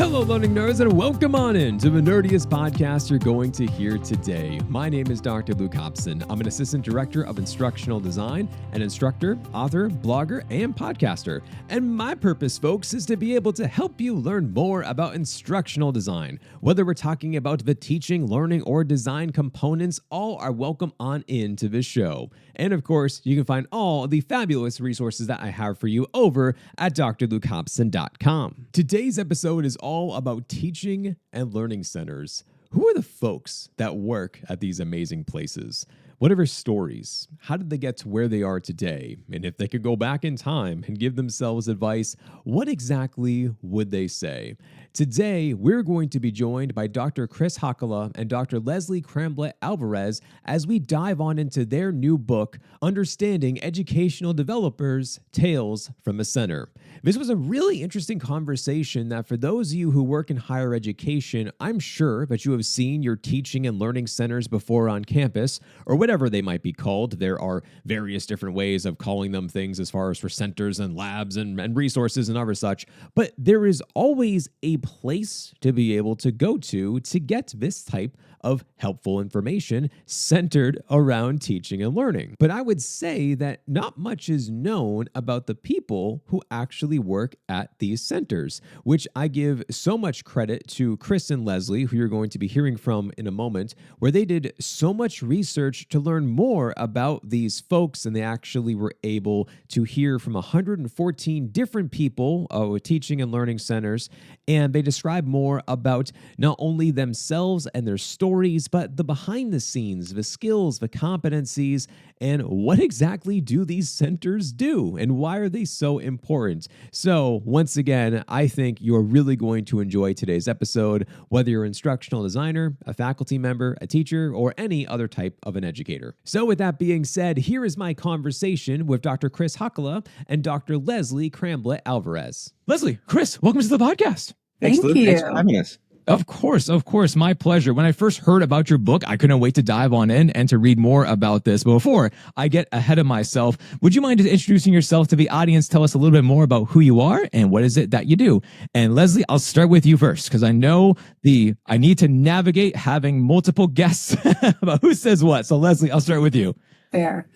Hello, learning nerds, and welcome on in to the nerdiest podcast you're going to hear today. My name is Dr. Luke Hobson. I'm an assistant director of instructional design, an instructor, author, blogger, and podcaster. And my purpose, folks, is to be able to help you learn more about instructional design. Whether we're talking about the teaching, learning, or design components, all are welcome on into this show. And of course, you can find all the fabulous resources that I have for you over at drlukehobson.com. Today's episode is all about teaching and learning centers. Who are the folks that work at these amazing places? What are their stories? How did they get to where they are today? And if they could go back in time and give themselves advice, what exactly would they say? Today, we're going to be joined by Dr. Chris Hakala and Dr. Leslie Cramblet Alvarez as we dive on into their new book, Understanding Educational Developers, Tales from a Center. This was a really interesting conversation that for those of you who work in higher education, I'm sure that you have seen your teaching and learning centers before on campus, or whatever they might be called. There are various different ways of calling them things as far as for centers and labs and resources and other such, but there is always a place to be able to go to get this type of helpful information centered around teaching and learning. But I would say that not much is known about the people who actually work at these centers, which I give so much credit to Chris and Leslie, who you're going to be hearing from in a moment, where they did so much research to learn more about these folks, and they actually were able to hear from 114 different people with teaching and learning centers, and they describe more about not only themselves and their stories, but the behind the scenes, the skills, the competencies, and what exactly do these centers do, and why are they so important? So once again, I think you're really going to enjoy today's episode, whether you're an instructional designer, a faculty member, a teacher, or any other type of an educator. So with that being said, here is my conversation with Dr. Chris Hakala and Dr. Leslie Cramblet Alvarez. Leslie, Chris, welcome to the podcast. Thanks, Luke. Thanks for having us. Of course. My pleasure. When I first heard about your book, I couldn't wait to dive on in and to read more about this. But before I get ahead of myself, would you mind just introducing yourself to the audience? Tell us a little bit more about who you are and what is it that you do. And Leslie, I'll start with you first because I know I need to navigate having multiple guests about who says what. So Leslie, I'll start with you. Fair.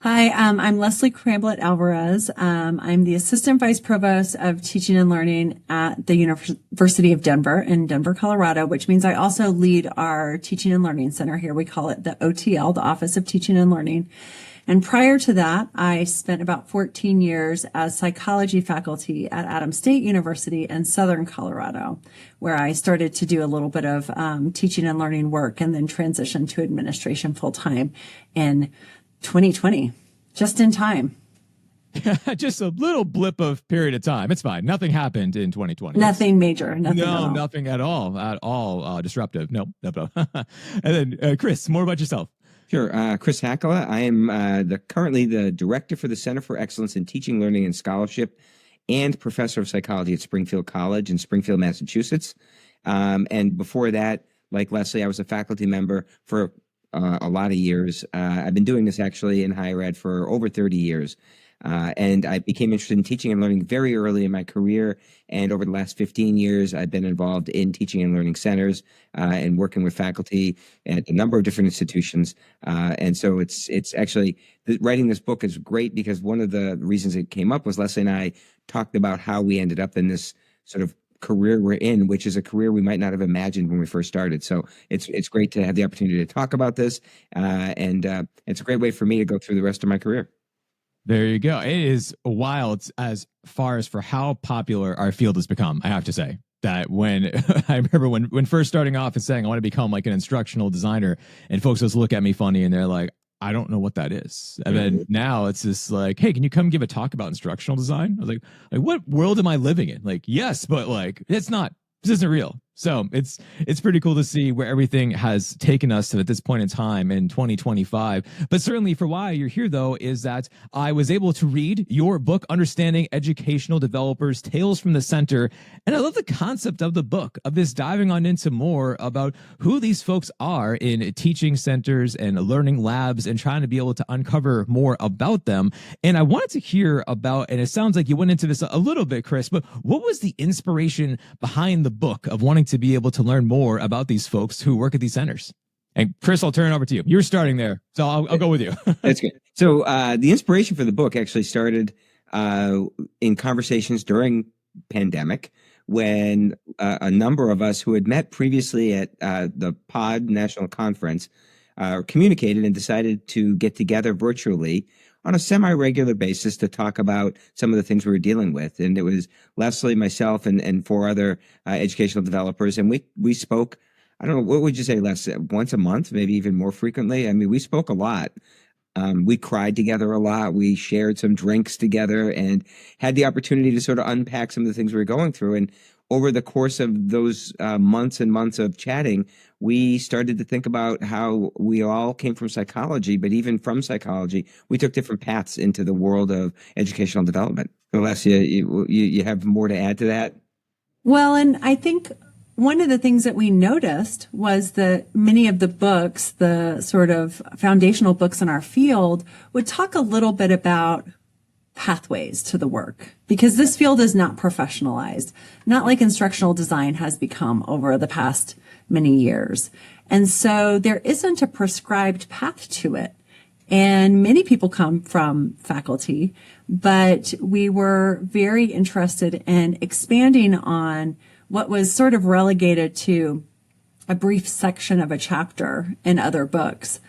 Hi, I'm Leslie Cramblet Alvarez. I'm the Assistant Vice Provost of Teaching and Learning at the University of Denver in Denver, Colorado, which means I also lead our Teaching and Learning Center here. We call it the OTL, the Office of Teaching and Learning. And prior to that, I spent about 14 years as psychology faculty at Adams State University in Southern Colorado, where I started to do a little bit of teaching and learning work and then transitioned to administration full-time in 2020, just in time. Just a little blip of period of time. It's fine. Nothing happened in 2020. Nothing major. Nothing at all disruptive. No. And then Chris, more about yourself. Sure. Chris Hakala. I am currently the director for the Center for Excellence in Teaching, Learning, and Scholarship and professor of psychology at Springfield College in Springfield, Massachusetts. And before that, like Leslie, I was a faculty member for a lot of years. I've been doing this actually in higher ed for over 30 years. And I became interested in teaching and learning very early in my career. And over the last 15 years, I've been involved in teaching and learning centers and working with faculty at a number of different institutions. And so it's actually, writing this book is great because one of the reasons it came up was Leslie and I talked about how we ended up in this sort of career we're in, which is a career we might not have imagined when we first started. So it's great to have the opportunity to talk about this. And it's a great way for me to go through the rest of my career. There you go. It is wild as far as for how popular our field has become, I have to say. That when I remember when first starting off and saying I want to become like an instructional designer, and folks just look at me funny and they're like, I don't know what that is. And then now it's just like, hey, can you come give a talk about instructional design? I was like, what world am I living in? Like, yes, but like, this isn't real. So it's pretty cool to see where everything has taken us to at this point in time in 2025. But certainly for why you're here, though, is that I was able to read your book, Understanding Educational Developers, Tales from the Center. And I love the concept of the book, of this diving on into more about who these folks are in teaching centers and learning labs and trying to be able to uncover more about them. And I wanted to hear about, and it sounds like you went into this a little bit, Chris, but what was the inspiration behind the book of wanting to be able to learn more about these folks who work at these centers? And Chris, I'll turn it over to you. You're starting there, so I'll go with you. That's good. So the inspiration for the book actually started in conversations during pandemic when a number of us who had met previously at the POD National Conference communicated and decided to get together virtually on a semi-regular basis to talk about some of the things we were dealing with. And it was Leslie, myself, and four other educational developers. And we spoke, I don't know, what would you say, Les, once a month, maybe even more frequently? I mean, we spoke a lot. We cried together a lot. We shared some drinks together and had the opportunity to sort of unpack some of the things we were going through. And over the course of those months and months of chatting, we started to think about how we all came from psychology, but even from psychology, we took different paths into the world of educational development. Alessia, you have more to add to that? Well, and I think one of the things that we noticed was that many of the books, the sort of foundational books in our field, would talk a little bit about pathways to the work, because this field is not professionalized, not like instructional design has become over the past many years. And so there isn't a prescribed path to it. And many people come from faculty, but we were very interested in expanding on what was sort of relegated to a brief section of a chapter in other books,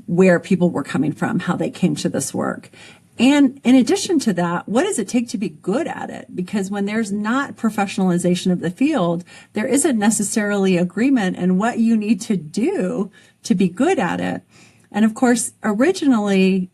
where people were coming from, how they came to this work. And in addition to that, what does it take to be good at it? Because when there's not professionalization of the field, there isn't necessarily agreement in what you need to do to be good at it. And of course, originally,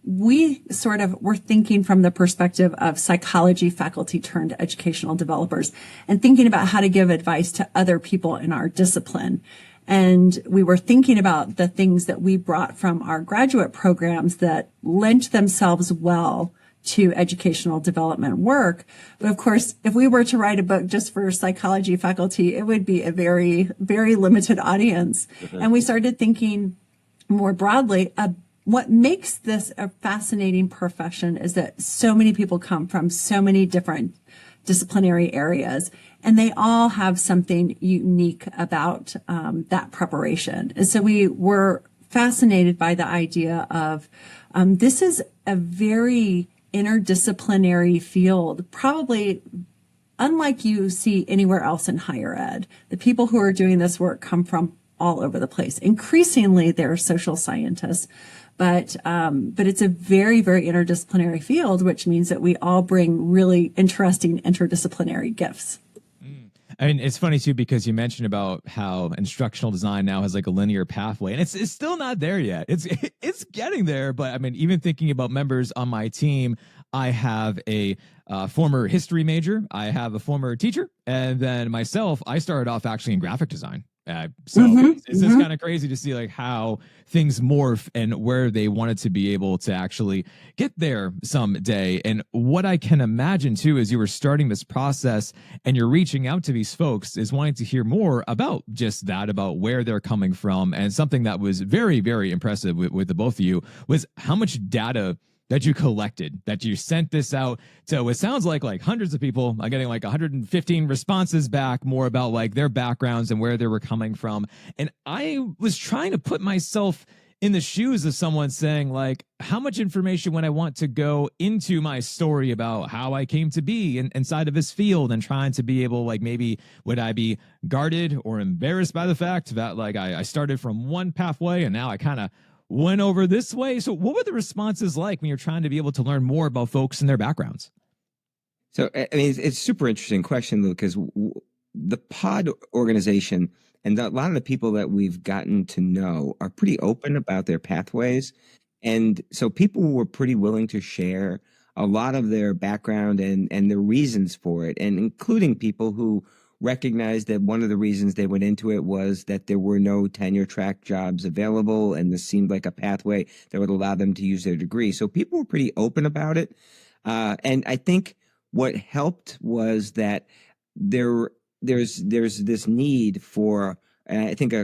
we sort of were thinking from the perspective of psychology faculty turned educational developers and thinking about how to give advice to other people in our discipline. And we were thinking about the things that we brought from our graduate programs that lent themselves well to educational development work. But of course, if we were to write a book just for psychology faculty, it would be a very, very limited audience. Mm-hmm. And we started thinking more broadly, what makes this a fascinating profession is that so many people come from so many different disciplinary areas, and they all have something unique about that preparation. And so we were fascinated by the idea of this is a very interdisciplinary field, probably unlike you see anywhere else in higher ed. The people who are doing this work come from all over the place. Increasingly, they're social scientists. But it's a very, very interdisciplinary field, which means that we all bring really interesting interdisciplinary gifts. I mean, it's funny too, because you mentioned about how instructional design now has like a linear pathway, and it's still not there yet. It's getting there. But I mean, even thinking about members on my team, I have a former history major, I have a former teacher, and then myself, I started off actually in graphic design. It's just kind of crazy to see like how things morph and where they wanted to be able to actually get there someday. And what I can imagine too, is you were starting this process and you're reaching out to these folks, is wanting to hear more about just that, about where they're coming from. And something that was very, very impressive with the both of you was how much data that you collected, that you sent this out to, it sounds like hundreds of people. I'm getting like 115 responses back, more about like their backgrounds and where they were coming from. And I was trying to put myself in the shoes of someone saying like, how much information would I want to go into my story about how I came to be inside of this field, and trying to be able, like, maybe would I be guarded or embarrassed by the fact that like I started from one pathway and now I kind of went over this way. So what were the responses like when you're trying to be able to learn more about folks and their backgrounds? So, I mean, it's a super interesting question, Luke, because the pod organization and a lot of the people that we've gotten to know are pretty open about their pathways. And so people were pretty willing to share a lot of their background and their reasons for it, and including people who recognized that one of the reasons they went into it was that there were no tenure track jobs available, and this seemed like a pathway that would allow them to use their degree. So people were pretty open about it. And I think what helped was that there's this need for, and I think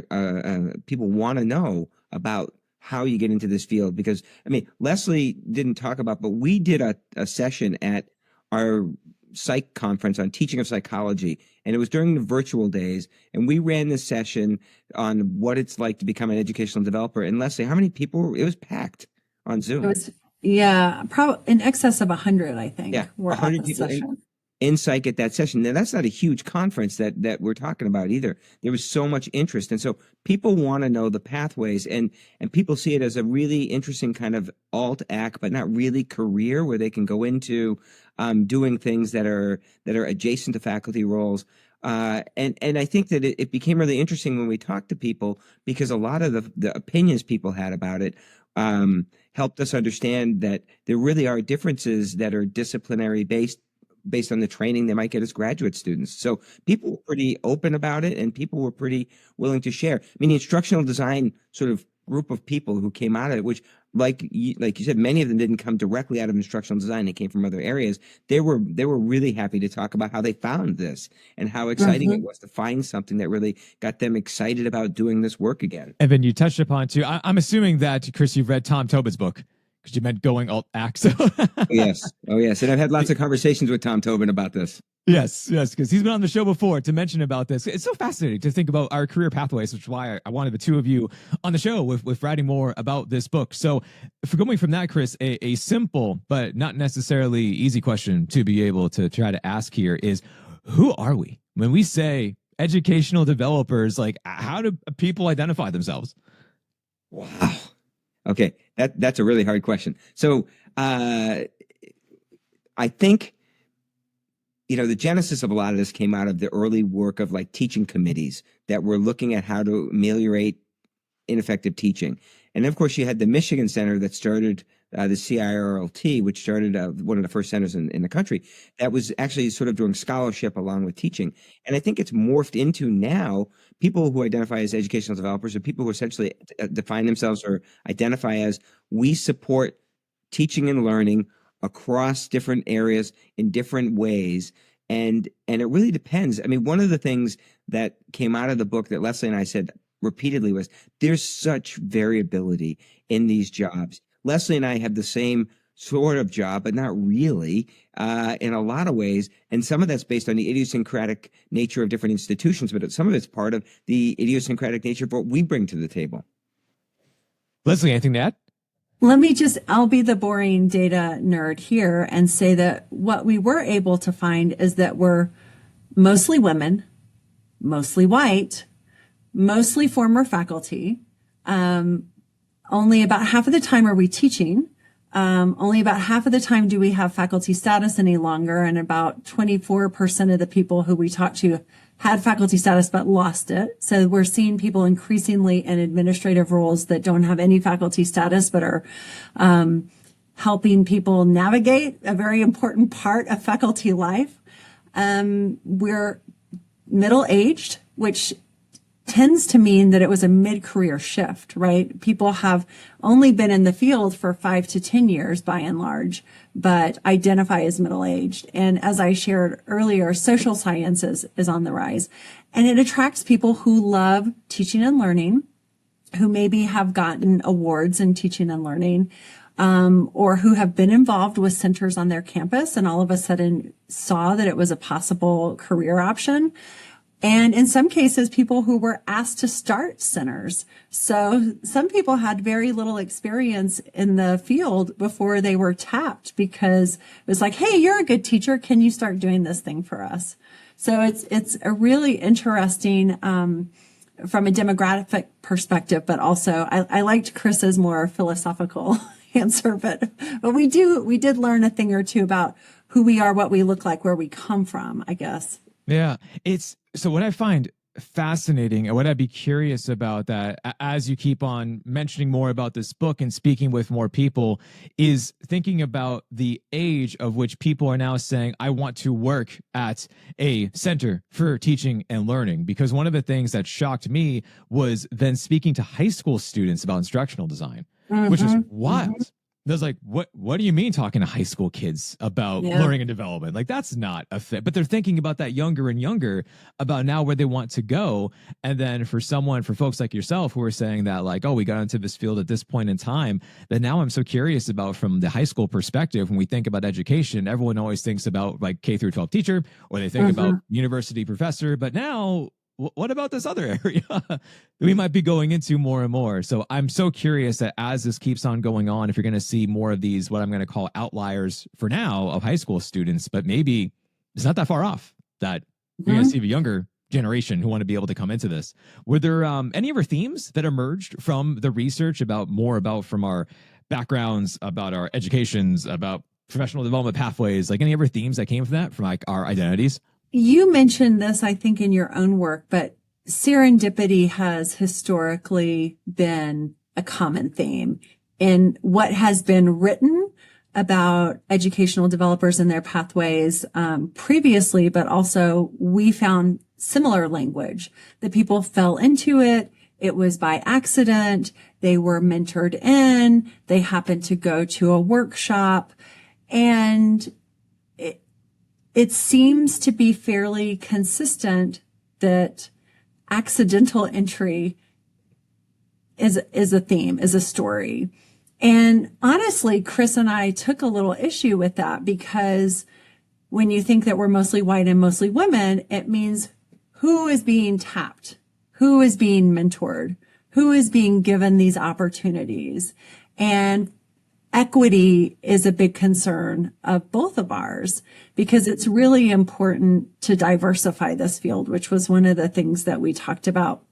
people want to know about how you get into this field, because I mean, Leslie didn't talk about, but we did a session at our psych conference on teaching of psychology, and it was during the virtual days, and we ran this session on what it's like to become an educational developer. And Leslie, how many people? It was packed on Zoom. It was, yeah, probably in excess of 100, I think. Yeah, were 100 at the people session. in psych at that session. Now, that's not a huge conference that we're talking about either. There was so much interest. And so people want to know the pathways, and people see it as a really interesting kind of alt act, but not really career, where they can go into doing things that are adjacent to faculty roles. And I think that it became really interesting when we talked to people, because a lot of the opinions people had about it helped us understand that there really are differences that are disciplinary based on the training they might get as graduate students. So people were pretty open about it, and people were pretty willing to share. I mean, the instructional design sort of group of people who came out of it, which like you said, many of them didn't come directly out of instructional design. They came from other areas. They were really happy to talk about how they found this and how exciting it was to find something that really got them excited about doing this work again. And then you touched upon too, I'm assuming that, Chris, you've read Tom Tobin's book, because you meant going alt act. So Yes. Oh, yes. And I've had lots of conversations with Tom Tobin about this. Yes, because he's been on the show before to mention about this. It's so fascinating to think about our career pathways, which is why I wanted the two of you on the show with writing more about this book. So if we're going from that, Chris, a simple but not necessarily easy question to be able to try to ask here is, who are we? When we say educational developers, like, how do people identify themselves? Wow. Okay, that's a really hard question. So I think, the genesis of a lot of this came out of the early work of like teaching committees that were looking at how to ameliorate ineffective teaching. And of course, you had the Michigan Center that started the CIRLT, which started one of the first centers in the country that was actually sort of doing scholarship along with teaching. And I think it's morphed into now people who identify as educational developers, or people who essentially define themselves or identify as, we support teaching and learning across different areas in different ways. And it really depends. I mean, one of the things that came out of the book that Leslie and I said repeatedly was, there's such variability in these jobs. Leslie and I have the same sort of job, but not really in a lot of ways. And some of that's based on the idiosyncratic nature of different institutions, but some of it's part of the idiosyncratic nature of what we bring to the table. Leslie, anything to add? I'll be the boring data nerd here and say that what we were able to find is that we're mostly women, mostly white, mostly former faculty. Only about half of the time are we teaching. Only about half of the time do we have faculty status any longer. And about 24% of the people who we talked to had faculty status but lost it. So we're seeing people increasingly in administrative roles that don't have any faculty status but are helping people navigate a very important part of faculty life. We're middle-aged, which tends to mean that it was a mid-career shift, right? People have only been in the field for 5 to 10 years by and large, but identify as middle-aged. And as I shared earlier, social sciences is on the rise, and it attracts people who love teaching and learning, who maybe have gotten awards in teaching and learning, or who have been involved with centers on their campus and all of a sudden saw that it was a possible career option. And in some cases, people who were asked to start centers. So some people had very little experience in the field before they were tapped, because it was like, hey, you're a good teacher. Can you start doing this thing for us? So it's a really interesting, from a demographic perspective, but also I liked Chris's more philosophical answer, but we did learn a thing or two about who we are, what we look like, where we come from, I guess. Yeah. So what I find fascinating. And what I'd be curious about that as you keep on mentioning more about this book and speaking with more people is thinking about the age of which people are now saying, I want to work at a center for teaching and learning. Because one of the things that shocked me was then speaking to high school students about instructional design, which was wild. I was like, what do you mean talking to high school kids about learning and development? Like, that's not a fit. But they're thinking about that younger and younger about now where they want to go. And then for folks like yourself who are saying that, like, oh, we got into this field at this point in time, that now I'm so curious about from the high school perspective. When we think about education, everyone always thinks about like K through 12 teacher, or they think about university professor. But now, what about this other area we might be going into more and more? So I'm so curious that as this keeps on going on, if you're going to see more of these, what I'm going to call outliers for now of high school students, but maybe it's not that far off that you're going to see a younger generation who want to be able to come into this. Were there any other themes that emerged from the research about from our backgrounds, about our educations, about professional development pathways, like any other themes that came from that, from like our identities? You mentioned this, I think, in your own work, but serendipity has historically been a common theme in what has been written about educational developers and their pathways previously, but also we found similar language that people fell into it. It was by accident. They were mentored in. They happened to go to a workshop, and it seems to be fairly consistent that accidental entry is a theme, is a story. And honestly, Chris and I took a little issue with that, because when you think that we're mostly white and mostly women, it means who is being tapped, who is being mentored, who is being given these opportunities. And equity is a big concern of both of ours, because it's really important to diversify this field, which was one of the things that we talked about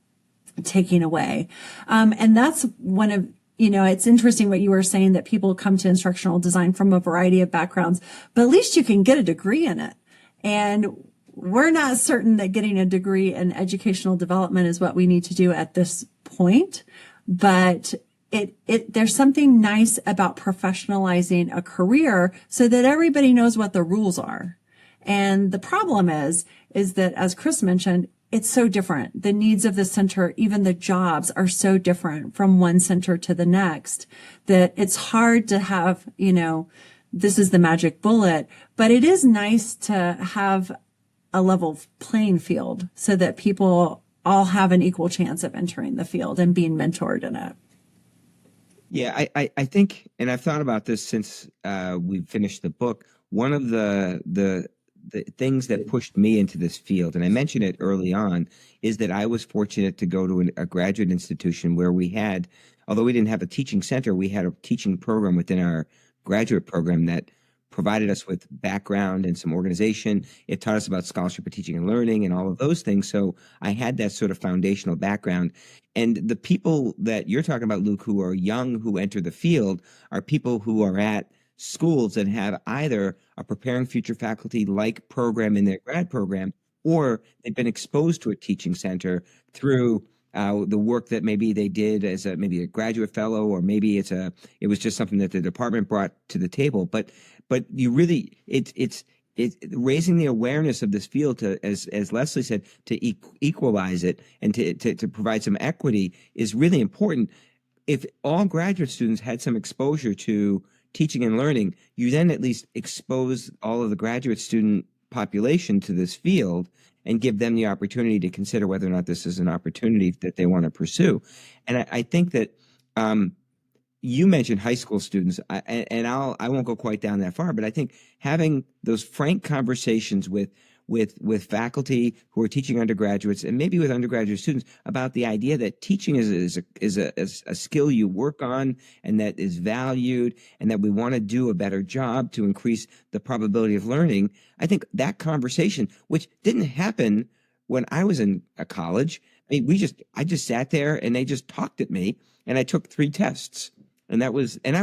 taking away. And that's one of, it's interesting what you were saying, that people come to instructional design from a variety of backgrounds, but at least you can get a degree in it. And we're not certain that getting a degree in educational development is what we need to do at this point, but there's something nice about professionalizing a career so that everybody knows what the rules are. And the problem is that, as Chris mentioned, it's so different. The needs of the center, even the jobs, are so different from one center to the next, that it's hard to have, this is the magic bullet. But it is nice to have a level playing field so that people all have an equal chance of entering the field and being mentored in it. Yeah, I think, and I've thought about this since we finished the book. One of the things that pushed me into this field, and I mentioned it early on, is that I was fortunate to go to a graduate institution where we had, although we didn't have a teaching center, we had a teaching program within our graduate program that provided us with background and some organization. It taught us about scholarship of teaching and learning and all of those things. So I had that sort of foundational background. And the people that you're talking about, Luke, who are young, who enter the field, are people who are at schools that have either a preparing future faculty like program in their grad program, or they've been exposed to a teaching center through the work that maybe they did as maybe a graduate fellow, or maybe it was just something that the department brought to the table. But you really, it's raising the awareness of this field to, as Leslie said, to equalize it and to provide some equity is really important. If all graduate students had some exposure to teaching and learning, you then at least expose all of the graduate student population to this field and give them the opportunity to consider whether or not this is an opportunity that they want to pursue. And I think that you mentioned high school students, and I won't go quite down that far, but I think having those frank conversations with faculty who are teaching undergraduates, and maybe with undergraduate students, about the idea that teaching is a skill you work on and that is valued, and that we want to do a better job to increase the probability of learning. I think that conversation, which didn't happen when I was in a college, I mean, I just sat there and they just talked at me, and I took 3 tests. And I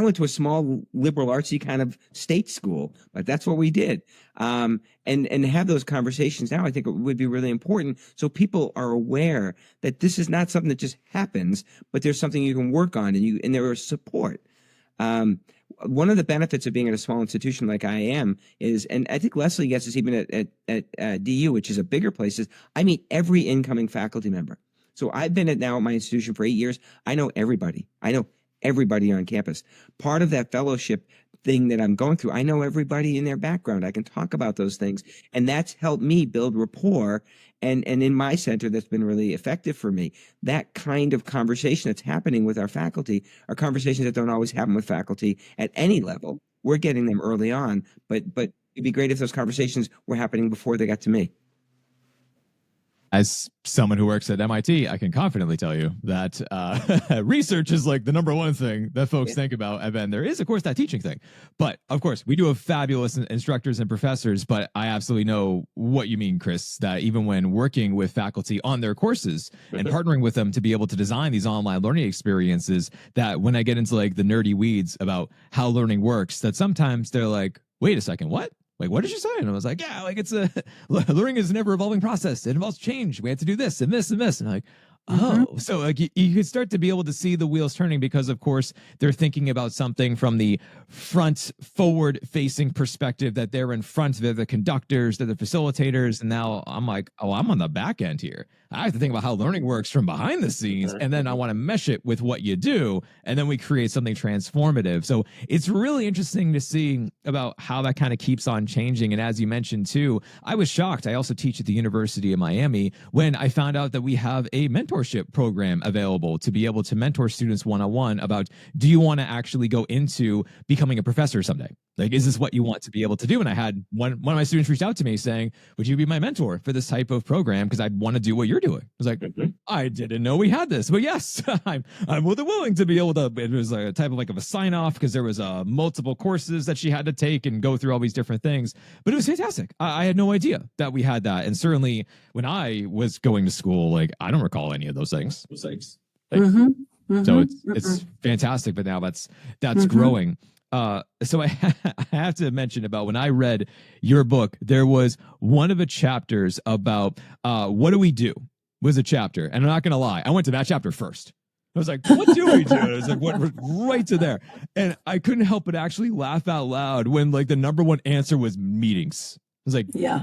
went to a small liberal artsy kind of state school, but that's what we did. And have those conversations now, I think it would be really important. So people are aware that this is not something that just happens, but there's something you can work on, and there is support. One of the benefits of being at a small institution like I am is, and I think Leslie gets this even at DU, which is a bigger place, is I meet every incoming faculty member. So I've been at my institution for 8 years. I know everybody. I know everybody on campus. Part of that fellowship thing that I'm going through, I know everybody in their background. I can talk about those things. And that's helped me build rapport. And in my center, that's been really effective for me. That kind of conversation that's happening with our faculty are conversations that don't always happen with faculty at any level. We're getting them early on, but it'd be great if those conversations were happening before they got to me. As someone who works at MIT, I can confidently tell you that research is like the number one thing that folks think about. And then there is, of course, that teaching thing. But of course, we do have fabulous instructors and professors. But I absolutely know what you mean, Chris, that even when working with faculty on their courses and partnering with them to be able to design these online learning experiences, that when I get into like the nerdy weeds about how learning works, that sometimes they're like, wait a second, what? Like, what did you say? And I was like, yeah, like learning is an ever evolving process. It involves change. We have to do this and this and this. And I'm like, oh, so like you could start to be able to see the wheels turning because, of course, they're thinking about something from the front forward facing perspective, that they're in front, they're the conductors, they're the facilitators. And now I'm like, oh, I'm on the back end here. I have to think about how learning works from behind the scenes. And then I want to mesh it with what you do. And then we create something transformative. So it's really interesting to see about how that kind of keeps on changing. And as you mentioned, too, I was shocked. I also teach at the University of Miami when I found out that we have a mentorship program available to be able to mentor students one-on-one about, do you want to actually go into becoming a professor someday? Like, is this what you want to be able to do? And I had one of my students reached out to me saying, would you be my mentor for this type of program? Because I want to do what you're doing. I was like, I didn't know we had this, but yes, I'm more than willing to be able to. It was a type of a sign off because there was multiple courses that she had to take and go through all these different things. But it was fantastic. I had no idea that we had that. And certainly when I was going to school, like, I don't recall any of those things. So it's fantastic. But now that's growing. So I have to mention about when I read your book, there was one of the chapters about what do we do was a chapter. And I'm not going to lie, I went to that chapter first. I was like, what do we do? I was like, what, right to there. And I couldn't help but actually laugh out loud when like the number one answer was meetings. I was like, yeah,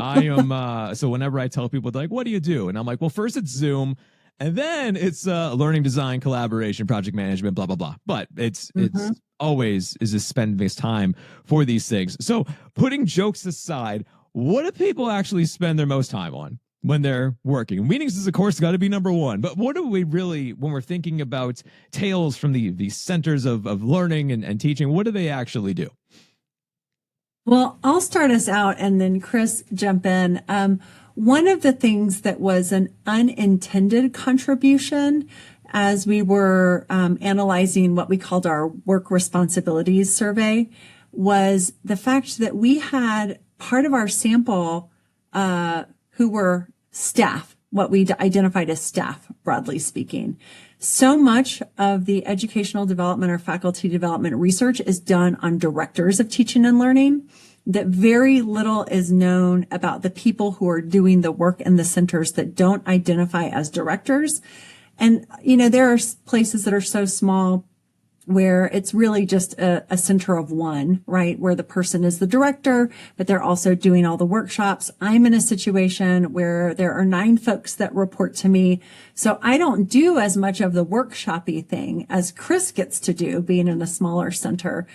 I am. So whenever I tell people, they're like, what do you do? And I'm like, well, first it's Zoom. And then it's learning, design, collaboration, project management, blah, blah, blah. But it's always is to spend this time for these things. So putting jokes aside, what do people actually spend their most time on when they're working? Meetings is, of course, got to be number one. But what do we really, when we're thinking about tales from the centers of learning and teaching, what do they actually do? Well, I'll start us out and then Chris jump in. One of the things that was an unintended contribution as we were analyzing what we called our work responsibilities survey was the fact that we had part of our sample who were staff, what we identified as staff, broadly speaking. So much of the educational development or faculty development research is done on directors of teaching and learning, that very little is known about the people who are doing the work in the centers that don't identify as directors. And, you know, there are places that are so small where it's really just a center of one, right? Where the person is the director, but they're also doing all the workshops. I'm in a situation where there are 9 folks that report to me. So I don't do as much of the workshop-y thing as Chris gets to do being in a smaller center.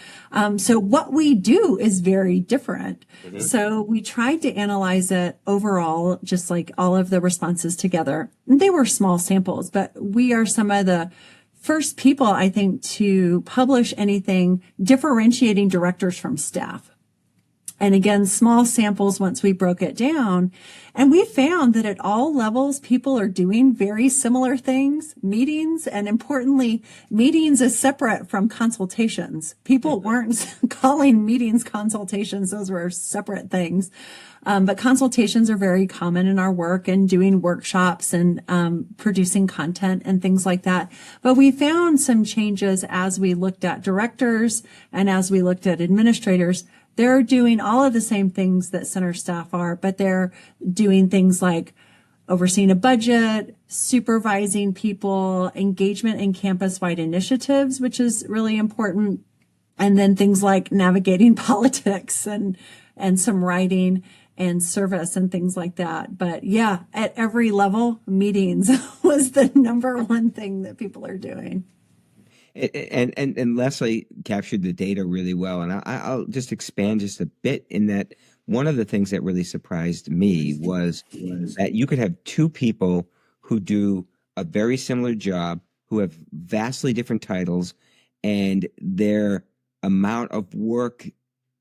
So what we do is very different. So we tried to analyze it overall, just like all of the responses together. They were small samples, but we are some of the first people, I think, to publish anything differentiating directors from staff. And again, small samples once we broke it down. And we found that at all levels, people are doing very similar things, meetings, and importantly, meetings is separate from consultations. People weren't calling meetings consultations. Those were separate things. But consultations are very common in our work and doing workshops and producing content and things like that. But we found some changes as we looked at directors and as we looked at administrators. They're doing all of the same things that center staff are, but they're doing things like overseeing a budget, supervising people, engagement in campus-wide initiatives, which is really important. And then things like navigating politics and some writing and service and things like that. But yeah, at every level, meetings was the number one thing that people are doing. And Leslie captured the data really well. And I'll just expand just a bit in that one of the things that really surprised me was that you could have two people who do a very similar job, who have vastly different titles, and their amount of work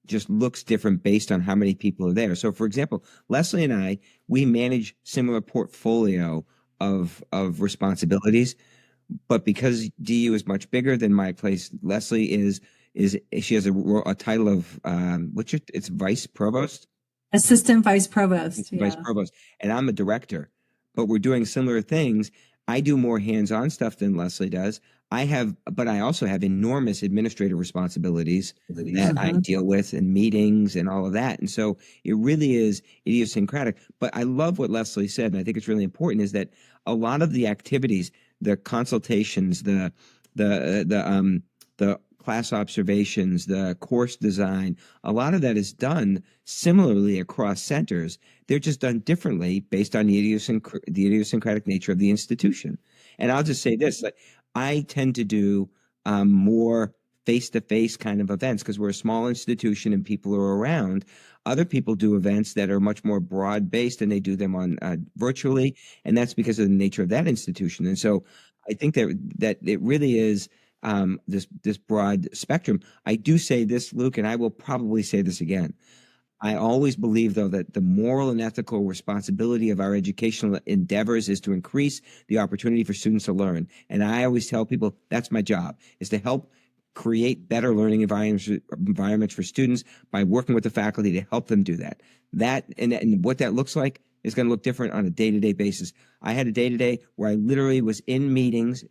just looks different based on how many people are there. So, for example, Leslie and I, we manage similar portfolio of responsibilities. But because DU is much bigger than my place, Leslie is she has a title of it's vice provost, assistant vice provost, vice provost, and I'm a director. But we're doing similar things. I do more hands-on stuff than Leslie does. But I also have enormous administrative responsibilities that I deal with in meetings and all of that. And so it really is idiosyncratic. But I love what Leslie said, and I think it's really important, is that a lot of the activities, the consultations, the class observations, the course design, a lot of that is done similarly across centers. They're just done differently based on the idiosyncratic nature of the institution. And I'll just say this, that I tend to do more face-to-face kind of events because we're a small institution and people are around. Other people do events that are much more broad-based, and they do them on virtually, and that's because of the nature of that institution. And so I think that it really is this broad spectrum. I do say this, Luke, and I will probably say this again. I always believe, though, that the moral and ethical responsibility of our educational endeavors is to increase the opportunity for students to learn. And I always tell people that's my job, is to help create better learning environments for students by working with the faculty to help them do that. And what that looks like is going to look different on a day-to-day basis. I had a day-to-day where I literally was in meetings,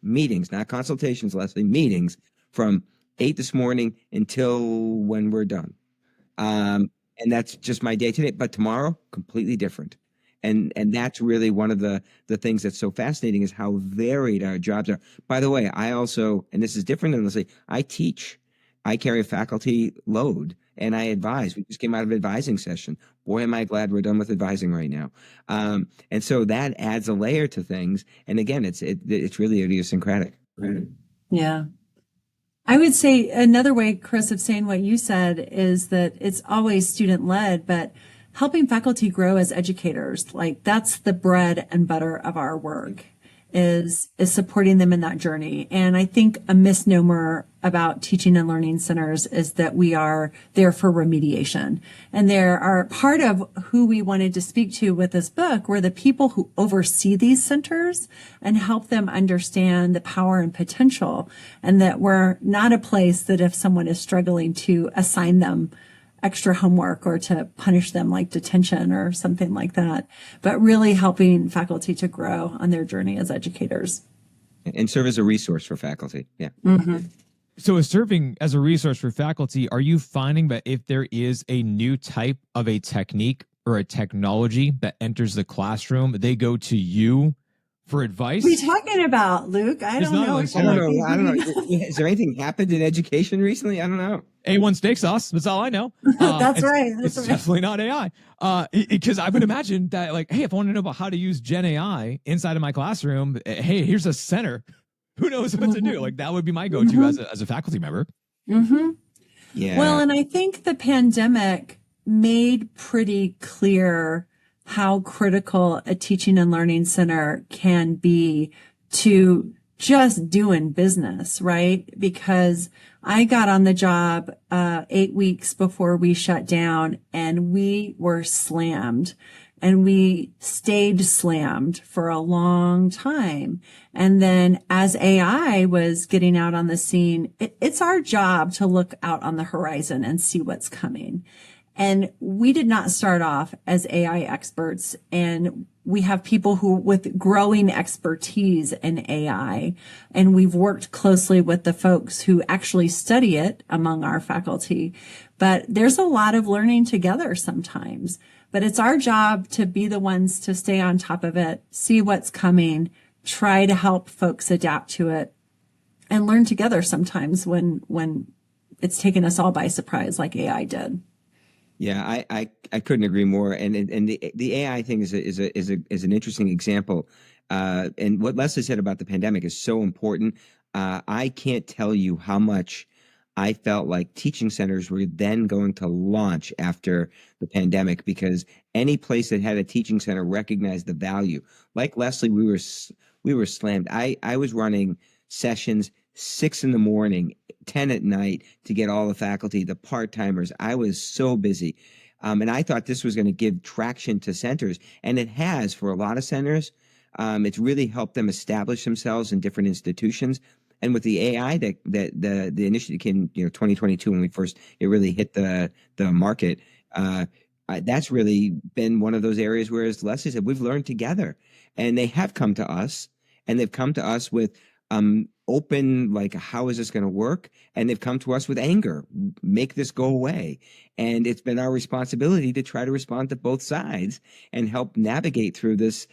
not consultations, Leslie, meetings from 8 this morning until when we're done. And that's just my day today. But tomorrow, completely different. And that's really one of the things that's so fascinating, is how varied our jobs are. By the way, I also, and this is different than, let's say, I teach. I carry a faculty load, and I advise. We just came out of advising session. Boy, am I glad we're done with advising right now. And so that adds a layer to things. And again, it's really idiosyncratic. Yeah. I would say another way, Chris, of saying what you said is that it's always student-led, but helping faculty grow as educators, like that's the bread and butter of our work, is supporting them in that journey. And I think a misnomer about teaching and learning centers is that we are there for remediation. And there are part of who we wanted to speak to with this book were the people who oversee these centers and help them understand the power and potential, and that we're not a place that if someone is struggling to assign them extra homework or to punish them like detention or something like that, but really helping faculty to grow on their journey as educators. And serve as a resource for faculty. Yeah. Mm-hmm. So as serving as a resource for faculty, are you finding that if there is a new type of a technique or a technology that enters the classroom, they go to you for advice? What are you talking about, Luke? I don't know. I don't know. Has there anything happened in education recently? I don't know. A1 steak sauce. That's all I know. That's right. It's definitely not AI. Because I would imagine that, like, hey, if I want to know about how to use Gen AI inside of my classroom, hey, here's a center. Who knows what to do? Like, that would be my go-to as a faculty member. Mm-hmm. Yeah. Well, and I think the pandemic made pretty clear how critical a teaching and learning center can be to just doing business, right? Because I got on the job 8 weeks before we shut down, and we were slammed. And we stayed slammed for a long time. And then as AI was getting out on the scene, it's our job to look out on the horizon and see what's coming. And we did not start off as AI experts. And we have people who with growing expertise in AI. And we've worked closely with the folks who actually study it among our faculty. But there's a lot of learning together sometimes. But it's our job to be the ones to stay on top of it, see what's coming, try to help folks adapt to it, and learn together sometimes when it's taken us all by surprise like AI did. Yeah, I couldn't agree more. And the AI thing is an interesting example. And what Leslie said about the pandemic is so important. I can't tell you how much I felt like teaching centers were then going to launch after the pandemic, because any place that had a teaching center recognized the value. Like Leslie, we were slammed. I was running sessions 6 a.m, 10 p.m. to get all the faculty, the part-timers. I was so busy. And I thought this was going to give traction to centers, and it has for a lot of centers. It's really helped them establish themselves in different institutions. And with the AI that the initiative came, 2022, when it really hit the market, that's really been one of those areas where, as Leslie said, we've learned together, and they have come to us, and they've come to us with open, like, how is this going to work? And they've come to us with anger, make this go away. And it's been our responsibility to try to respond to both sides and help navigate through this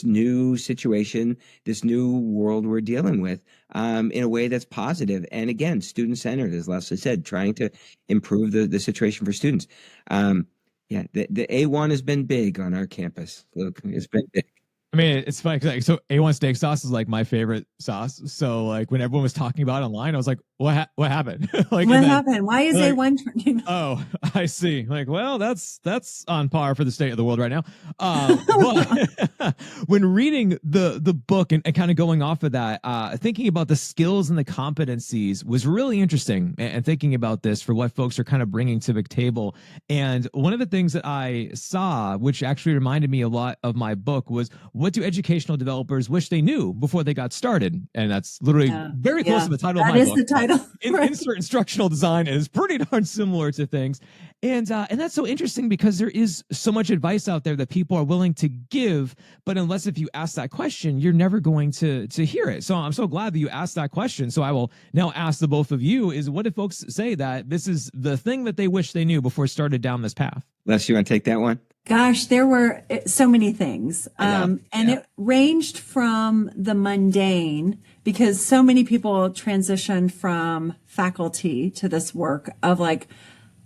new situation, this new world we're dealing with, in a way that's positive. And again, student-centered, as Leslie said, trying to improve the situation for students. Yeah, the A1 has been big on our campus. Look, it's been big. I mean, it's funny because so A1 steak sauce is like my favorite sauce. So like when everyone was talking about it online, I was like, what happened? Like, what happened? Why is like, A1 trending? Oh, I see. Like, well, that's on par for the state of the world right now. But when reading the book and kind of going off of that, thinking about the skills and the competencies was really interesting, and thinking about this for what folks are kind of bringing to the table. And one of the things that I saw, which actually reminded me a lot of my book, was what do educational developers wish they knew before they got started? And that's literally very close to the title of my book. That is the title. Insert instructional design is pretty darn similar to things. And that's so interesting because there is so much advice out there that people are willing to give, but unless if you ask that question, you're never going to hear it. So I'm so glad that you asked that question. So I will now ask the both of you, is what if folks say that this is the thing that they wish they knew before started down this path? Les, you want to take that one? Gosh, there were so many things. It ranged from the mundane, because so many people transitioned from faculty to this work of like,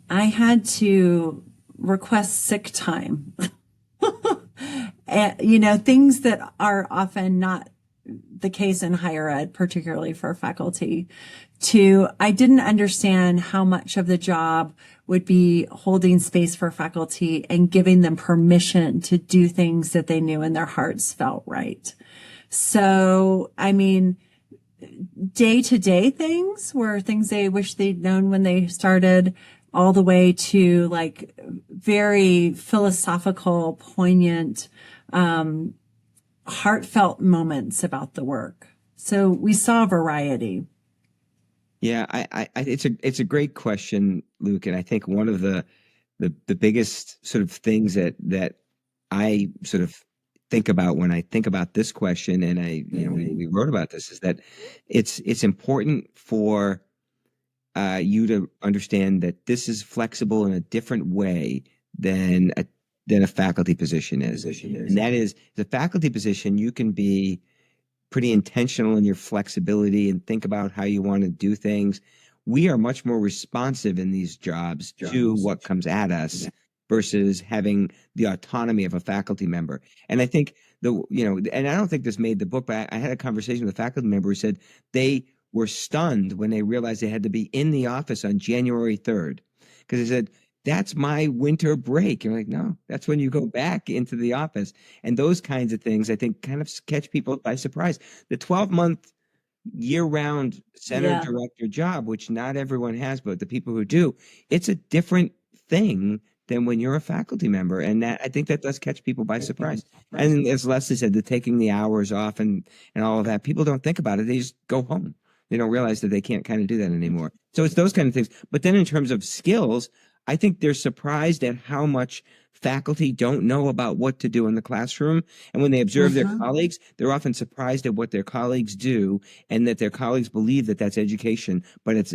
I had to request sick time. And, things that are often not the case in higher ed, particularly for faculty, I didn't understand how much of the job would be holding space for faculty and giving them permission to do things that they knew in their hearts felt right. So, I mean, day-to-day things were things they wish they'd known when they started, all the way to like very philosophical, poignant, heartfelt moments about the work. So we saw variety. Yeah, it's a great question, Luke, and I think one of the biggest sort of things that I sort of think about when I think about this question, and we wrote about this, is that it's important for you to understand that this is flexible in a different way than a faculty position is. And that is, the faculty position, you can be pretty intentional in your flexibility and think about how you want to do things. We are much more responsive in these jobs to what comes at us versus having the autonomy of a faculty member. And I think and I don't think this made the book, but I had a conversation with a faculty member who said they were stunned when they realized they had to be in the office on January 3rd, because they said, that's my winter break. You're like, no, that's when you go back into the office. And those kinds of things, I think, kind of catch people by surprise. The 12-month year-round center Yeah. director job, which not everyone has, but the people who do, it's a different thing than when you're a faculty member. And that, I think that does catch people by surprise. And as Leslie said, the taking the hours off and all of that, people don't think about it. They just go home. They don't realize that they can't kind of do that anymore. So it's those kind of things. But then in terms of skills, I think they're surprised at how much faculty don't know about what to do in the classroom. And when they observe their colleagues, they're often surprised at what their colleagues do and that their colleagues believe that that's education. But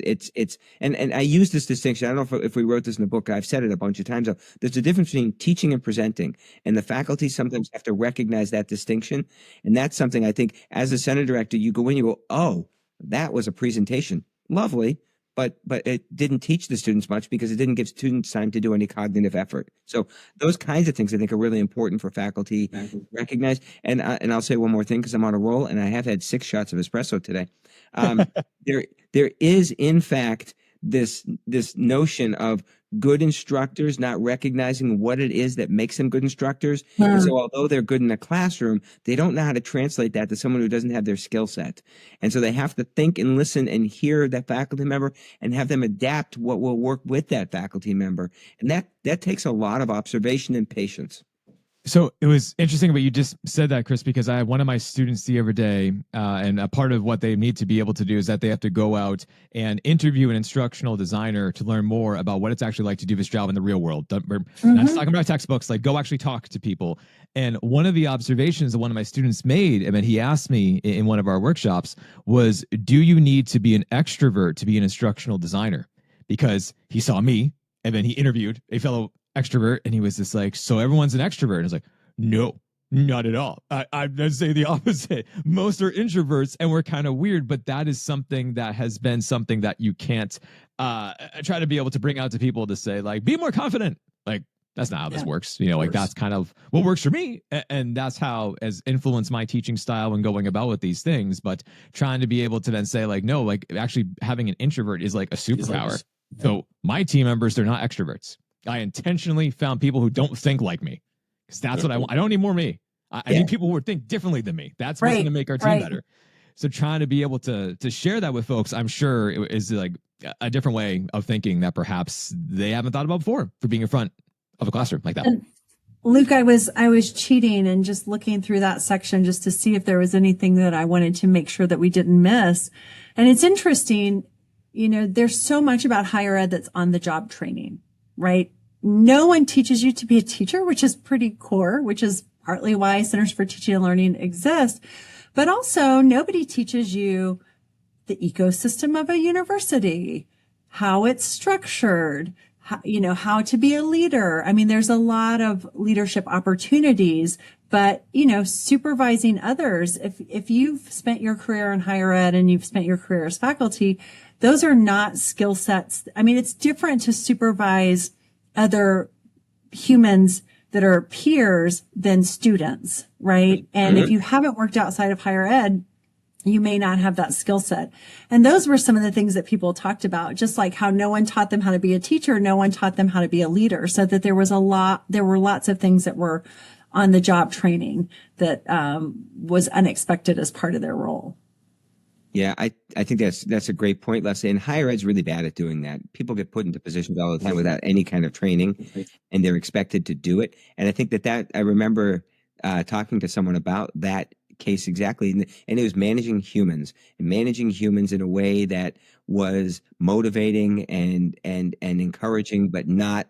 and I use this distinction. I don't know if we wrote this in the book. I've said it a bunch of times. There's a difference between teaching and presenting. And the faculty sometimes have to recognize that distinction. And that's something I think as a center director, you go in, you go, oh, that was a presentation. Lovely. But it didn't teach the students much because it didn't give students time to do any cognitive effort. So those kinds of things I think are really important for faculty to recognize. And I'll say one more thing because I'm on a roll and I have had 6 shots of espresso today. There is in fact this notion of good instructors not recognizing what it is that makes them good instructors. And so although they're good in the classroom, they don't know how to translate that to someone who doesn't have their skill set. And so they have to think and listen and hear that faculty member and have them adapt what will work with that faculty member. And that takes a lot of observation and patience. So it was interesting, but you just said that, Chris, because I have one of my students the other day, and a part of what they need to be able to do is that they have to go out and interview an instructional designer to learn more about what it's actually like to do this job in the real world. We're not just talking about textbooks, like go actually talk to people. And one of the observations that one of my students made, and then he asked me in one of our workshops was, do you need to be an extrovert to be an instructional designer? Because he saw me and then he interviewed a fellow extrovert and he was just like, so everyone's an extrovert. And I was like, no, not at all. I'd say the opposite. Most are introverts and we're kind of weird, but that is something that has been something that you can't try to be able to bring out to people to say like, be more confident. Like, that's not how this works. You know, like that's kind of what works for me. And that's how has influenced my teaching style and going about with these things. But trying to be able to then say like, no, like actually having an introvert is like a superpower. So my team members, they're not extroverts. I intentionally found people who don't think like me because that's what I want. I don't need more me. I need people who think differently than me. That's what's going to make our team better. So trying to be able to share that with folks, I'm sure is like a different way of thinking that perhaps they haven't thought about before for being in front of a classroom like that. And Luke, I was cheating and just looking through that section just to see if there was anything that I wanted to make sure that we didn't miss. And it's interesting, you know, there's so much about higher ed that's on the job training, right? No one teaches you to be a teacher, which is pretty core, which is partly why Centers for Teaching and Learning exist. But also nobody teaches you the ecosystem of a university, how it's structured, how to be a leader. I mean, there's a lot of leadership opportunities, but, supervising others, if you've spent your career in higher ed and you've spent your career as faculty, those are not skill sets. I mean, it's different to supervise other humans that are peers than students, right? And if you haven't worked outside of higher ed, you may not have that skill set. And those were some of the things that people talked about, just like how no one taught them how to be a teacher, no one taught them how to be a leader. So that there were lots of things that were on the job training that was unexpected as part of their role. Yeah, I think that's a great point, Leslie. And higher ed's really bad at doing that. People get put into positions all the time without any kind of training, and they're expected to do it. And I think that I remember talking to someone about that case exactly, and it was managing humans in a way that was motivating and encouraging, but not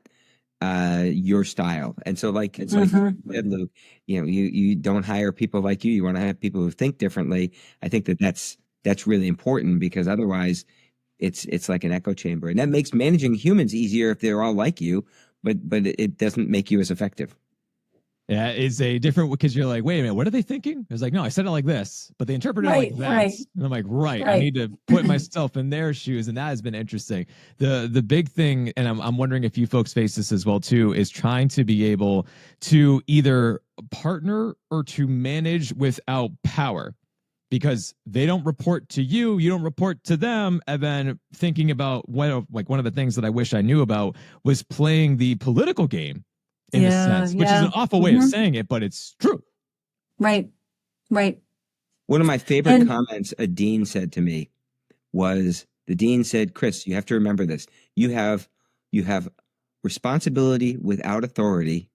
your style. And so like you said, Luke, you don't hire people like you. You want to have people who think differently. I think that's really important because otherwise it's like an echo chamber, and that makes managing humans easier if they're all like you, but it doesn't make you as effective. Yeah, it's a different, because you're like, wait a minute, what are they thinking? It's like, no, I said it like this, but they interpreted it like that. Right. And I'm like, right, I need to put myself in their shoes. And that has been interesting. The big thing, and I'm wondering if you folks face this as well too, is trying to be able to either partner or to manage without power. Because they don't report to you, you don't report to them. And then thinking about one of the things that I wish I knew about was playing the political game in a sense, which is an awful way of saying it, but it's true. Right. One of my favorite And comments a dean said to me was, the dean said, Chris, you have to remember this. You have responsibility without authority,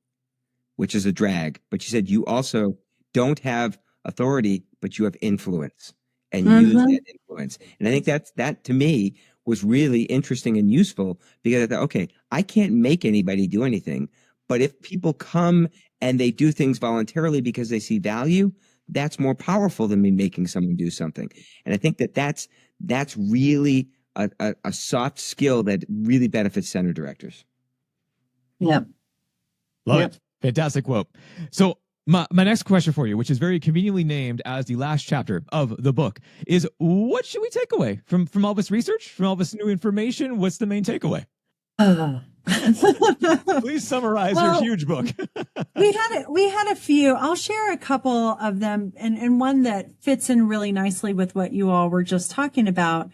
which is a drag. But she said, you also don't have authority, but you have influence, and use Mhm. that influence. And I think that to me was really interesting and useful, because I thought, okay, I can't make anybody do anything, but if people come and they do things voluntarily because they see value, that's more powerful than me making someone do something. And I think that's really a soft skill that really benefits center directors. Yep. Love Yep. it. Fantastic quote. So my next question for you, which is very conveniently named as the last chapter of the book, is what should we take away from all this research, from all this new information? What's the main takeaway? Please summarize your Well, huge book. we had a few. I'll share a couple of them, and one that fits in really nicely with what you all were just talking about.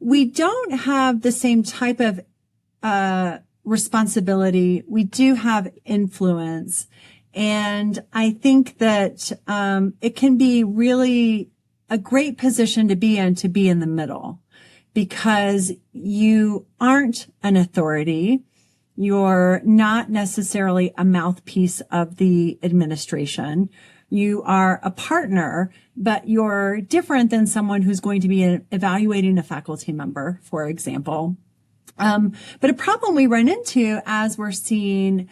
We don't have the same type of responsibility. We do have influence, and I think that it can be really a great position to be in the middle, because you aren't an authority. You're not necessarily a mouthpiece of the administration. You are a partner, but you're different than someone who's going to be evaluating a faculty member, for example. But a problem we run into as we're seeing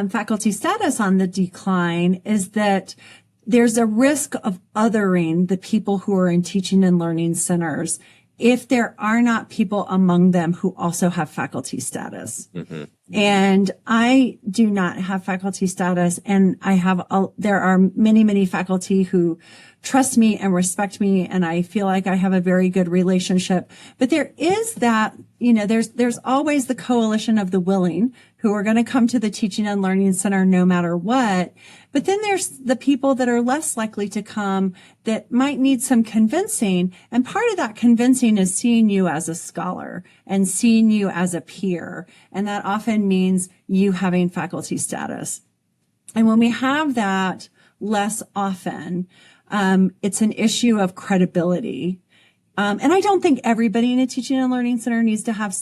faculty status on the decline is that there's a risk of othering the people who are in teaching and learning centers if there are not people among them who also have faculty status. Mm-hmm. And I do not have faculty status, and there are many, many faculty who trust me and respect me, and I feel like I have a very good relationship. But there is that, there's always the coalition of the willing who are going to come to the teaching and learning center no matter what. But then there's the people that are less likely to come that might need some convincing. And part of that convincing is seeing you as a scholar and seeing you as a peer. And that often means you having faculty status. And when we have that less often, it's an issue of credibility. And I don't think everybody in a teaching and learning center needs to have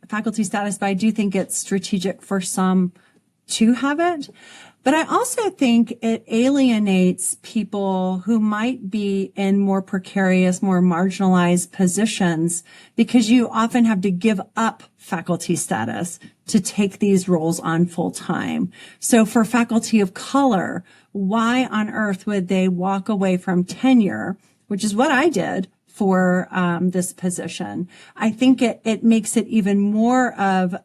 faculty status, but I do think it's strategic for some to have it. But I also think it alienates people who might be in more precarious, more marginalized positions, because you often have to give up faculty status to take these roles on full time. So for faculty of color, why on earth would they walk away from tenure, which is what I did for this position? I think it makes it even more of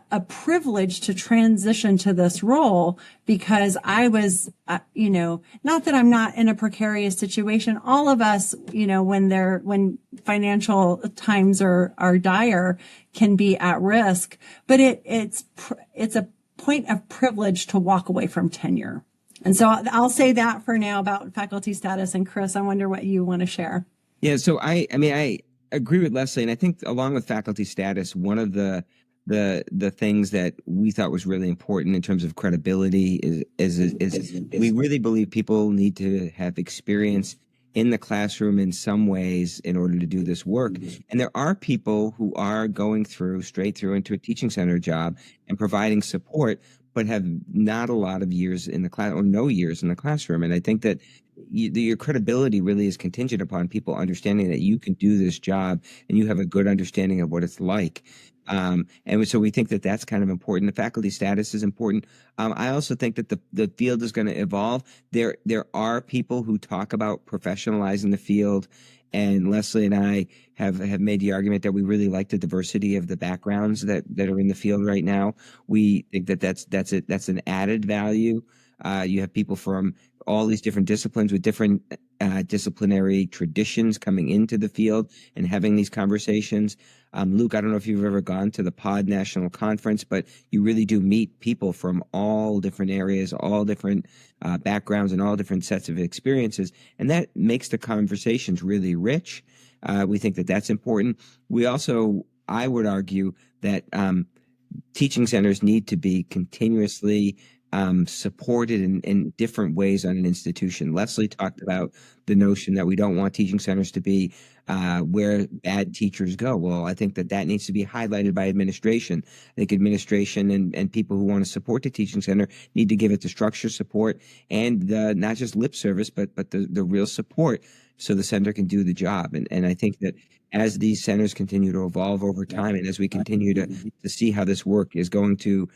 a privilege to transition to this role, because I was, not that I'm not in a precarious situation. All of us, when financial times are dire, can be at risk, but it's a point of privilege to walk away from tenure. And so I'll say that for now about faculty status. And Chris, I wonder what you want to share. Yeah, so I agree with Leslie, and I think along with faculty status, one of the things that we thought was really important in terms of credibility is we really believe people need to have experience in the classroom in some ways in order to do this work. And there are people who are going straight through into a teaching center job and providing support, but have not a lot of years in the class or no years in the classroom. And I think that your credibility really is contingent upon people understanding that you can do this job and you have a good understanding of what it's like. And so we think that that's kind of important. The faculty status is important. I also think that the field is going to evolve. There are people who talk about professionalizing the field, and Leslie and I have made the argument that we really like the diversity of the backgrounds that are in the field right now. We think that that's an added value. You have people from all these different disciplines with different disciplinary traditions coming into the field and having these conversations. Luke, I don't know if you've ever gone to the POD National Conference, but you really do meet people from all different areas, all different backgrounds, and all different sets of experiences. And that makes the conversations really rich. We think that that's important. We also, I would argue that teaching centers need to be continuously supported in different ways on an institution. Leslie talked about the notion that we don't want teaching centers to be where bad teachers go. Well, I think that needs to be highlighted by administration. I think administration and people who want to support the teaching center need to give it the structure, support, and not just lip service, but the real support so the center can do the job. And I think that as these centers continue to evolve over time, and as we continue to see how this work is going to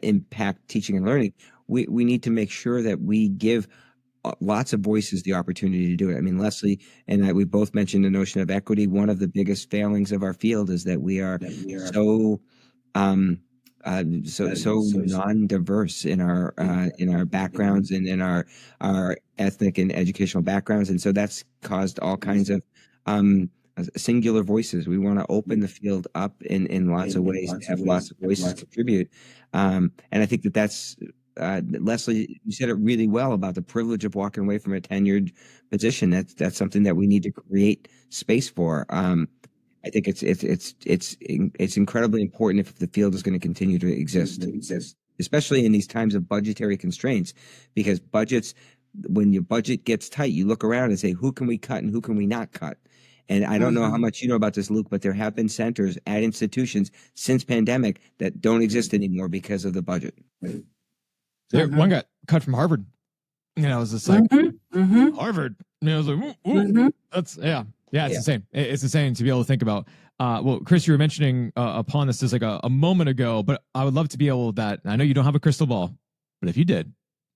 impact teaching and learning, we need to make sure that we give lots of voices the opportunity to do it. I mean, Leslie and I, we both mentioned the notion of equity. One of the biggest failings of our field is that we are so non-diverse in our backgrounds and in our ethnic and educational backgrounds, and so that's caused all kinds of singular voices. We want to open the field up in lots of ways, to have lots of voices contribute, and I think that's. Leslie, you said it really well about the privilege of walking away from a tenured position. That's something that we need to create space for. I think it's incredibly important if the field is going to continue to exist, especially in these times of budgetary constraints, because when your budget gets tight, you look around and say, who can we cut and who can we not cut? And I don't know how much you know about this, Luke, but there have been centers at institutions since pandemic that don't exist anymore because of the budget. One got cut from Harvard. I was just like, Harvard. I was like, that's it's insane. It's insane to be able to think about. Well, Chris, you were mentioning upon this like a moment ago, but I would love to be able that. I know you don't have a crystal ball, but if you did,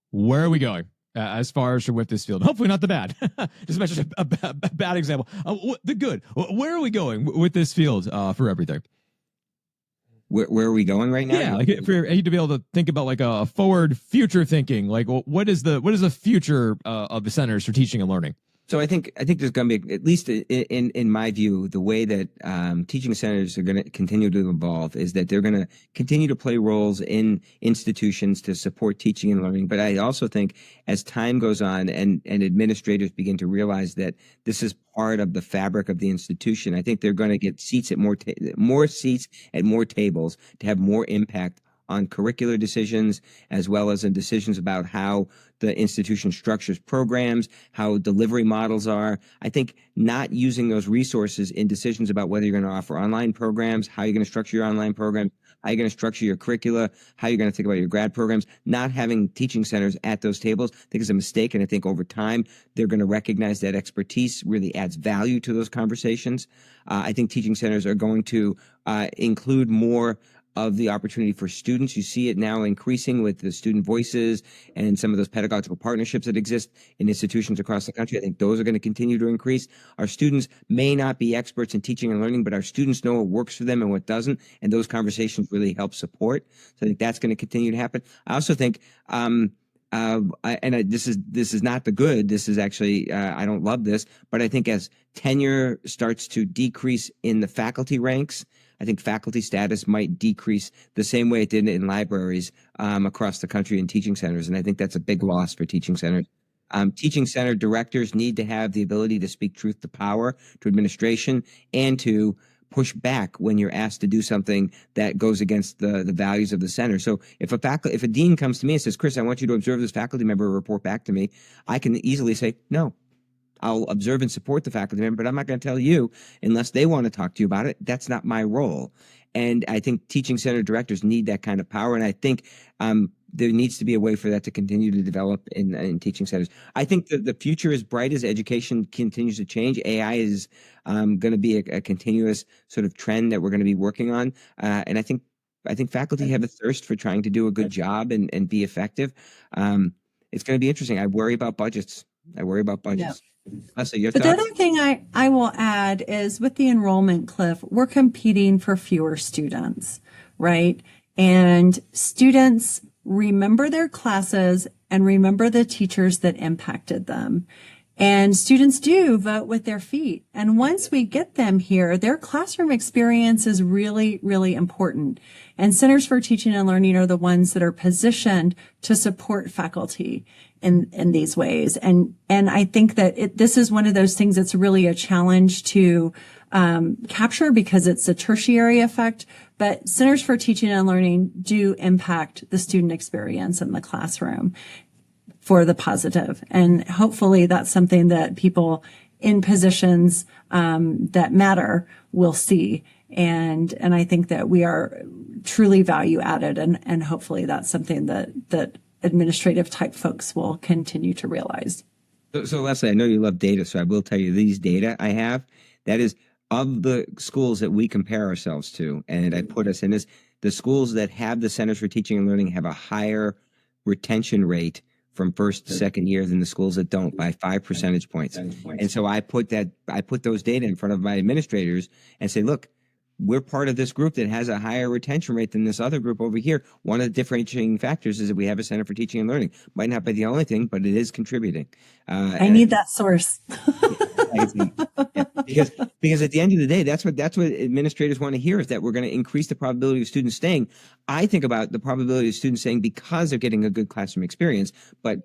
where are we going as far as with this field? Hopefully not the bad. Just mentioned a bad example. The good. Where are we going with this field for everything? Where are we going right now? Yeah, like for you to be able to think about like a forward future thinking, like what is the future of the centers for teaching and learning? So I think there's going to be, at least in my view, the way that teaching centers are going to continue to evolve is that they're going to continue to play roles in institutions to support teaching and learning. But I also think as time goes on and administrators begin to realize that this is part of the fabric of the institution, I think they're going to get seats at more seats at more tables to have more impact on curricular decisions, as well as in decisions about how the institution structures programs, how delivery models are. I think not using those resources in decisions about whether you're going to offer online programs, how you're going to structure your online program, how you're going to structure your curricula, how you're going to think about your grad programs, not having teaching centers at those tables, I think is a mistake. And I think over time, they're going to recognize that expertise really adds value to those conversations. I think teaching centers are going to include more of the opportunity for students. You see it now increasing with the student voices and some of those pedagogical partnerships that exist in institutions across the country. I think those are going to continue to increase. Our students may not be experts in teaching and learning, but our students know what works for them and what doesn't, and those conversations really help support. So I think that's going to continue to happen. I also think, this is not the good. This is actually, I don't love this, but I think as tenure starts to decrease in the faculty ranks, I think faculty status might decrease the same way it did in libraries across the country in teaching centers. And I think that's a big loss for teaching centers. Teaching center directors need to have the ability to speak truth to power, to administration, and to push back when you're asked to do something that goes against the values of the center. So if a dean comes to me and says, Chris, I want you to observe this faculty member report back to me, I can easily say, no. I'll observe and support the faculty member, but I'm not going to tell you unless they want to talk to you about it. That's not my role. And I think teaching center directors need that kind of power. And I think there needs to be a way for that to continue to develop in teaching centers. I think that the future is bright as education continues to change. AI is going to be a continuous sort of trend that we're going to be working on. And I think faculty have a thirst for trying to do a good job and be effective. It's going to be interesting. I worry about budgets. Yeah. Leslie, your but thoughts? The other thing I will add is with the enrollment cliff, we're competing for fewer students, right? And students remember their classes and remember the teachers that impacted them. And students do vote with their feet. And once we get them here, their classroom experience is really, really important. And Centers for Teaching and Learning are the ones that are positioned to support faculty in these ways. And I think that this is one of those things that's really a challenge to capture because it's a tertiary effect, but centers for teaching and learning do impact the student experience in the classroom for the positive. And hopefully that's something that people in positions that matter will see. And I think that we are truly value added, and hopefully that's something that administrative type folks will continue to realize. So Leslie, I know you love data, so I will tell you these data I have. That is of the schools that we compare ourselves to, and I put us in this. The schools that have the Centers for Teaching and Learning have a higher retention rate from first to second year than the schools that don't, by 5 percentage points. And so I put those data in front of my administrators and say, look, we're part of this group that has a higher retention rate than this other group over here. One of the differentiating factors is that we have a Center for Teaching and Learning. Might not be the only thing, but it is contributing. I need that source. Because at the end of the day, that's what administrators want to hear, is that we're going to increase the probability of students staying. I think about the probability of students staying because they're getting a good classroom experience, but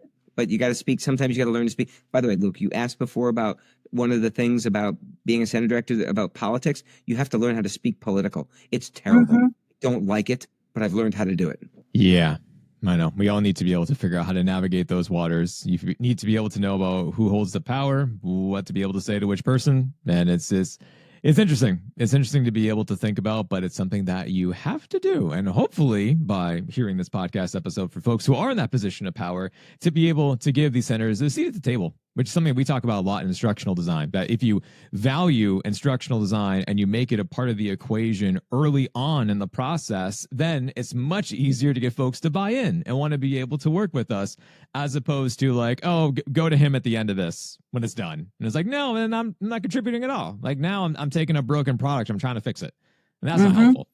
you got to speak. Sometimes you got to learn to speak. By the way, Luke, you asked before about one of the things about being a center director about politics. You have to learn how to speak political. It's terrible. Mm-hmm. Don't like it, but I've learned how to do it. Yeah, I know. We all need to be able to figure out how to navigate those waters. You need to be able to know about who holds the power, what to be able to say to which person. And it's interesting. It's interesting to be able to think about, but it's something that you have to do. And hopefully by hearing this podcast episode, for folks who are in that position of power, to be able to give these centers a seat at the table, which is something we talk about a lot in instructional design, that if you value instructional design and you make it a part of the equation early on in the process, then it's much easier to get folks to buy in and want to be able to work with us, as opposed to like, oh, go to him at the end of this when it's done. And it's like, no, and I'm not contributing at all. Like now I'm taking a broken product, I'm trying to fix it. And that's not helpful,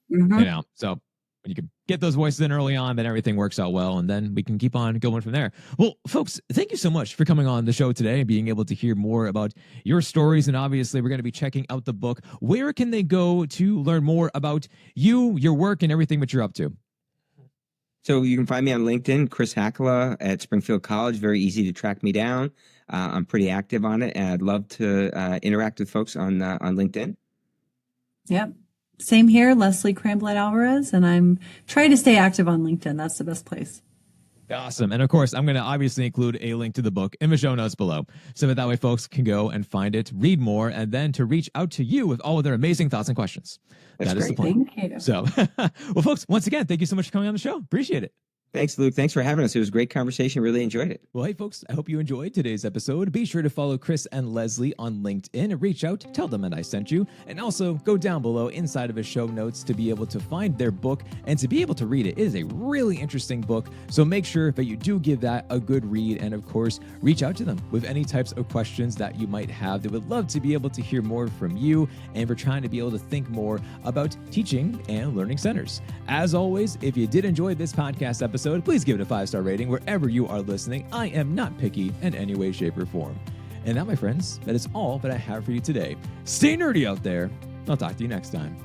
So when you can get those voices in early on, then everything works out well, and then we can keep on going from there. Well, folks, thank you so much for coming on the show today and being able to hear more about your stories. And obviously, we're going to be checking out the book. Where can they go to learn more about you, your work, and everything that you're up to? So you can find me on LinkedIn, Chris Hakala at Springfield College. Very easy to track me down. I'm pretty active on it, and I'd love to interact with folks on LinkedIn. Yep. Same here, Leslie Cramblet Alvarez, and I'm trying to stay active on LinkedIn. That's the best place. Awesome. And of course, I'm going to obviously include a link to the book in the show notes below, so that way folks can go and find it, read more, and then to reach out to you with all of their amazing thoughts and questions. That's That is the plan. Thank you. So, well, folks, once again, thank you so much for coming on the show. Appreciate it. Thanks, Luke. Thanks for having us. It was a great conversation. Really enjoyed it. Well, hey, folks, I hope you enjoyed today's episode. Be sure to follow Chris and Leslie on LinkedIn and reach out, tell them that I sent you, and also go down below inside of his show notes to be able to find their book and to be able to read it. It is a really interesting book, so make sure that you do give that a good read, and of course, reach out to them with any types of questions that you might have. They would love to be able to hear more from you, and we're trying to be able to think more about teaching and learning centers. As always, if you did enjoy this podcast episode, please give it a 5-star rating wherever you are listening. I am not picky in any way, shape, or form. And that, my friends, that is all that I have for you today. Stay nerdy out there. I'll talk to you next time.